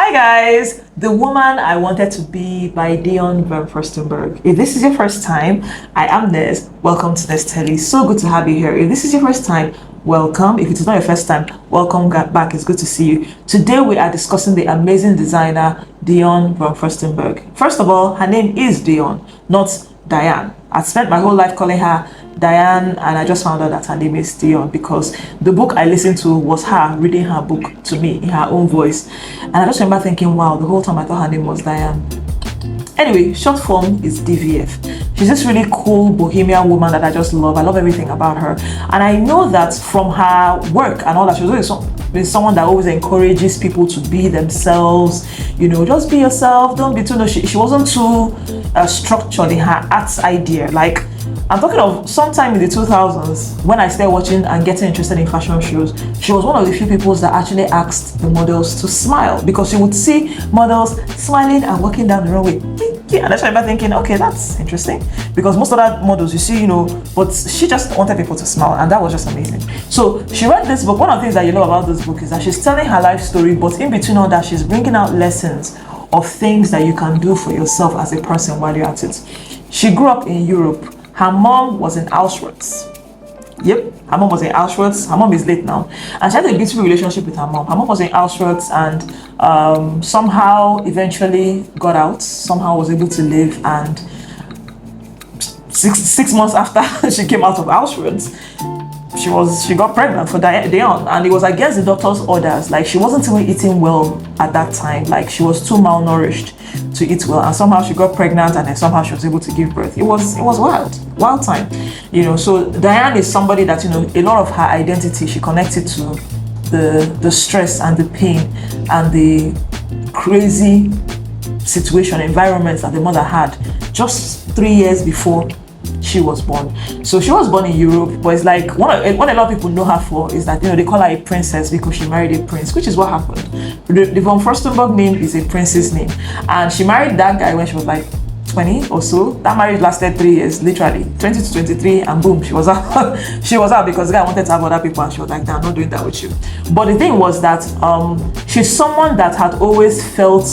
Hi guys, The Woman I Wanted to Be by Diane from Fürstenberg. If this is your first time, I am Nez. Welcome to Nez Telly. So good to have you here. If this is your first time, welcome. If it is not your first time, welcome back. It's good to see you. Today we are discussing the amazing designer Diane from Fürstenberg. First of all, her name is Diane, not Diane. I spent my whole life calling her Diane, and I just found out that her name is Diane because the book I listened to was her reading her book to me in her own voice. And I just remember thinking, wow, the whole time I thought her name was Diane. Anyway, short form is DVF. She's this really cool bohemian woman that I just love. I love everything about her. And I know that from her work and all that, she's always someone that always encourages people to be themselves. You know, just be yourself. Don't be too, no, she wasn't too structured in her arts idea. Like, I'm talking of sometime in the 2000s when I started watching and getting interested in fashion shows. She was one of the few people that actually asked the models to smile, because you would see models smiling and walking down the runway. And that's why I'm thinking, okay, that's interesting, because most of that models you see, you know, but she just wanted people to smile, and that was just amazing. So she read this book. One of the things that you love about this book is that she's telling her life story, but in between all that, she's bringing out lessons of things that you can do for yourself as a person while you're at it. She grew up in Europe. Her mom was in Auschwitz. Yep, her mom was in Auschwitz. Her mom is late now. And she had a beautiful relationship with her mom. Her mom was in Auschwitz and somehow eventually got out, somehow was able to live. And six months after she came out of Auschwitz, she got pregnant for Diane, and it was against the doctor's orders. Like, she wasn't even eating well at that time. Like, she was too malnourished to eat well, and somehow she got pregnant, and then somehow she was able to give birth. It was wild time, you know. So Diane is somebody that, you know, a lot of her identity she connected to the stress and the pain and the crazy situation environments that the mother had just 3 years before she was born. So she was born in Europe, but it's like what a lot of people know her for is that, you know, they call her a princess because she married a prince, which is what happened. The von Fürstenberg name is a prince's name, and she married that guy when she was like 20 or so. That marriage lasted 3 years, literally 20 to 23, and boom, she was out. She was out because the guy wanted to have other people, and she was like, I'm not doing that with you. But the thing was that she's someone that had always felt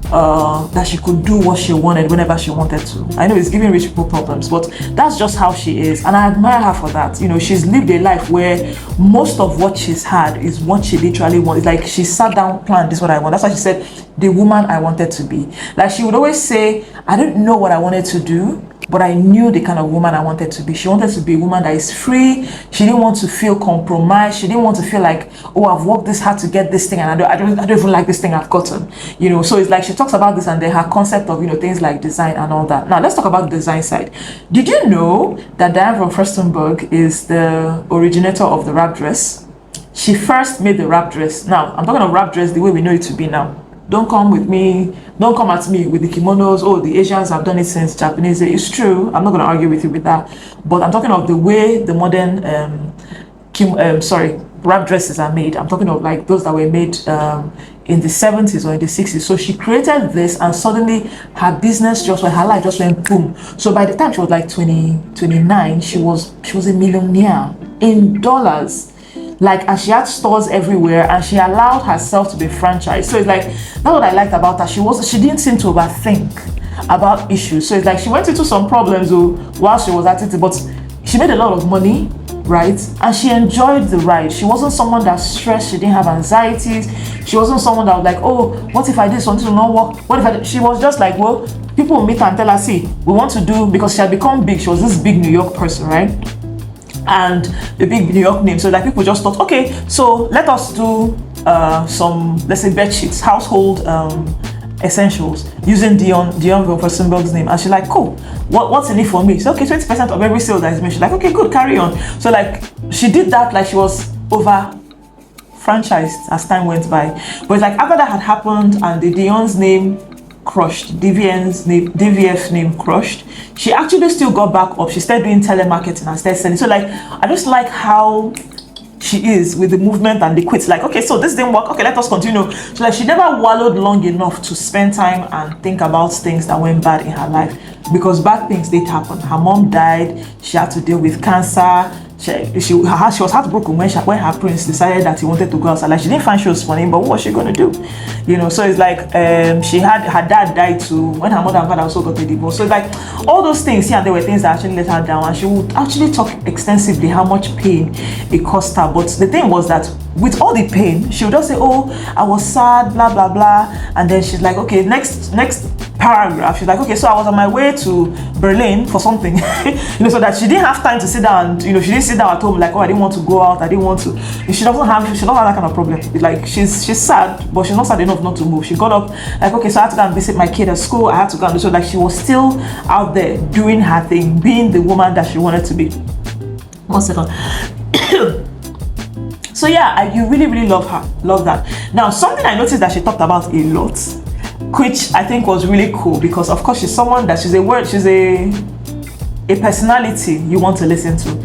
that she could do what she wanted whenever she wanted to. I know it's giving rich people problems, but that's just how she is, and I admire her for that. You know, she's lived a life where most of what she's had is what she literally wanted. Like, she sat down, planned, this is what I want. That's why she said, the woman I wanted to be. Like, she would always say, I didn't know what I wanted to do, but I knew the kind of woman I wanted to be. She wanted to be a woman that is free. She didn't want to feel compromised. She didn't want to feel like, oh, I've worked this hard to get this thing, and I don't even like this thing I've gotten. You know, so it's like she talks about this, and then her concept of, you know, things like design and all that. Now let's talk about the design side. Did you know that Diane von Fürstenberg is the originator of the wrap dress? She first made the wrap dress. Now I'm talking of wrap dress the way we know it to be now. Don't come at me with the kimonos. Oh, the Asians have done it since Japanese. It's true. I'm not going to argue with you with that. But I'm talking of the way the modern wrap dresses are made. I'm talking of like those that were made in the 70s or in the 60s. So she created this, and suddenly her business just went, her life just went boom. So by the time she was like 29, she was a millionaire in dollars. Like, and she had stores everywhere, and she allowed herself to be franchised. So it's like, that's what I liked about her. She didn't seem to overthink about issues. So it's like she went into some problems while she was at it, but she made a lot of money, right? And she enjoyed the ride. She wasn't someone that stressed. She didn't have anxieties. She wasn't someone that was like, oh, what if I did something to not work? What if I did? She was just like, well, people will meet her and tell her, see, we want to do, because she had become big. She was this big New York person, right? And the big New York name. So like people just thought, okay, so let us do some, let's say, bed sheets, household essentials using Diane von Fürstenberg's name. And she's like, cool, what's in it for me? So okay, 20% of every sale that is made. She's like, okay, good, carry on. So like she did that, like she was over franchised as time went by. But it's like after that had happened and the Diane's name crushed, DVF name crushed, she actually still got back up. She started doing telemarketing and started selling. So like, I just like how she is with the movement and the quits. Like, okay, so this didn't work. Okay, let us continue. So like, she never wallowed long enough to spend time and think about things that went bad in her life. because bad things did happen. Her mom died. She had to deal with cancer. She was heartbroken when her prince decided that he wanted to go outside. Like, she didn't find she was funny, but what was she going to do? You know, so it's like she had her dad died too when her mother and father also got a divorce. So it's like all those things here and there were things that actually let her down, and she would actually talk extensively how much pain it cost her. But the thing was that with all the pain, she would just say, "Oh, I was sad, blah blah blah," and then she's like, "Okay, next paragraph." She's like, "Okay, so I was on my way to Berlin for something," you know, so that she didn't have time to sit down. And, you know, she didn't sit down at home like, "Oh, I didn't want to go out. I didn't want to." She don't have that kind of problem. It's like she's sad, but she's not sad enough not to move. She got up like, "Okay, so I had to go and visit my kid at school. I had to go and do," so like she was still out there doing her thing, being the woman that she wanted to be. 1 second. So yeah, you really, really love her. Love that. Now, something I noticed that she talked about a lot, which I think was really cool, because of course she's someone that she's a personality you want to listen to,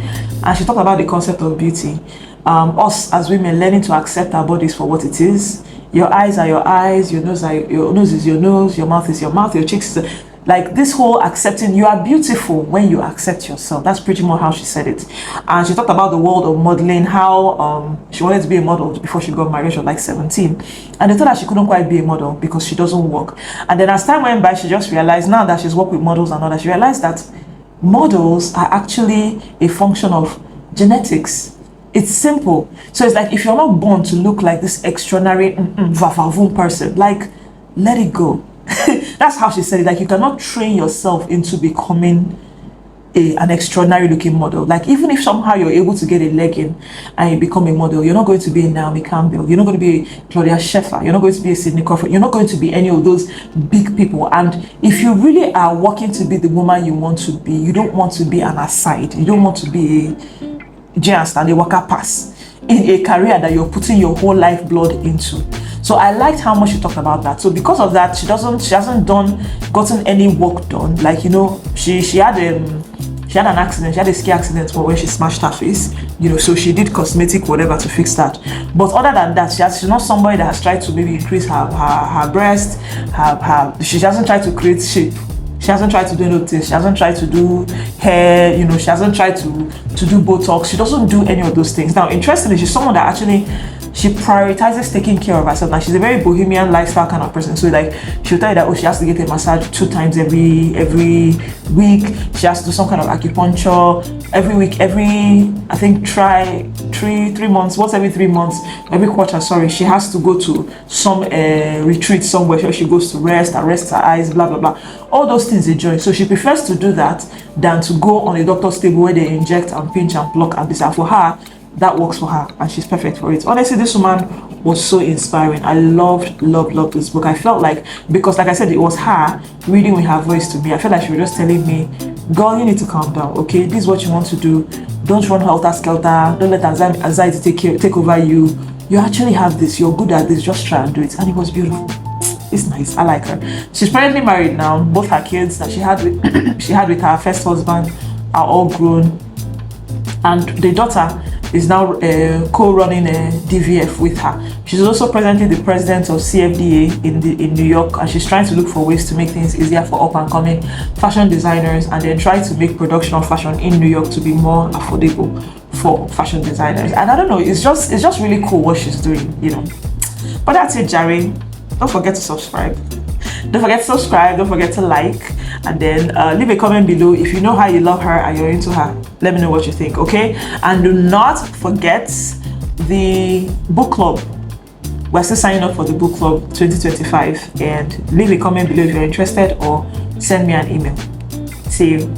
and she talked about the concept of beauty. Us as women learning to accept our bodies for what it is. Your eyes are your eyes, your nose is your nose, your mouth is your mouth, your cheeks is like this whole accepting. You are beautiful when you accept yourself. That's pretty much how she said it. And she talked about the world of modeling, how she wanted to be a model before she got married. She was like 17, and they thought that she couldn't quite be a model because she doesn't work. And then as time went by, she just realized, now that she's worked with models and all that, she realized that models are actually a function of genetics. It's simple. So it's like, if you're not born to look like this extraordinary vavavoom person, like, let it go. That's how she said it. Like, you cannot train yourself into becoming an extraordinary looking model. Like, even if somehow you're able to get a leg in and you become a model, you're not going to be a Naomi Campbell, you're not going to be a Claudia Schiffer, you're not going to be a Sidney Crawford, you're not going to be any of those big people. And if you really are working to be the woman you want to be, you don't want to be an aside, you don't want to be a just and a worker pass in a career that you're putting your whole lifeblood into. So I liked how much she talked about that. So because of that, she hasn't gotten any work done. Like, you know, she had an accident, she had a ski accident where she smashed her face, you know, so she did cosmetic whatever to fix that. But other than that, she's not somebody that has tried to maybe increase her breast, she hasn't tried to create shape. She hasn't tried to do anything. She hasn't tried to do hair, you know, she hasn't tried to do Botox. She doesn't do any of those things. Now, interestingly, she's someone that actually, she prioritizes taking care of herself. Now, she's a very bohemian lifestyle kind of person. So like, she'll tell you that, oh, she has to get a massage 2 times every week. She has to do some kind of acupuncture every week, I think try 3 months, once every 3 months, every quarter, sorry, she has to go to some retreat somewhere where she goes to rest her eyes, blah blah blah. All those things enjoy. So she prefers to do that than to go on a doctor's table where they inject and pinch and pluck and this. And for her, that works for her, and she's perfect for it. Honestly, this woman was so inspiring. I loved this book. I felt like, because like I said, it was her reading with her voice to me. I felt like she was just telling me, girl, you need to calm down, okay? This is what you want to do. Don't run helter-skelter. Don't let anxiety take over you. You actually have this. You're good at this. Just try and do it. And it was beautiful. It's nice. I like her. She's presently married now. Both her kids that she had with her first husband are all grown, and the daughter is now co-running DVF with her. She's also presently the president of CFDA in New York, and she's trying to look for ways to make things easier for up-and-coming fashion designers, and then try to make production of fashion in New York to be more affordable for fashion designers. And I don't know, it's just really cool what she's doing, you know. But that's it, Jerry. Don't forget to subscribe. Don't forget to like, and then leave a comment below if you know how you love her and you're into her. Let me know what you think, okay? And do not forget the book club. We're still signing up for the book club 2025, and leave a comment below if you're interested, or send me an email. See you.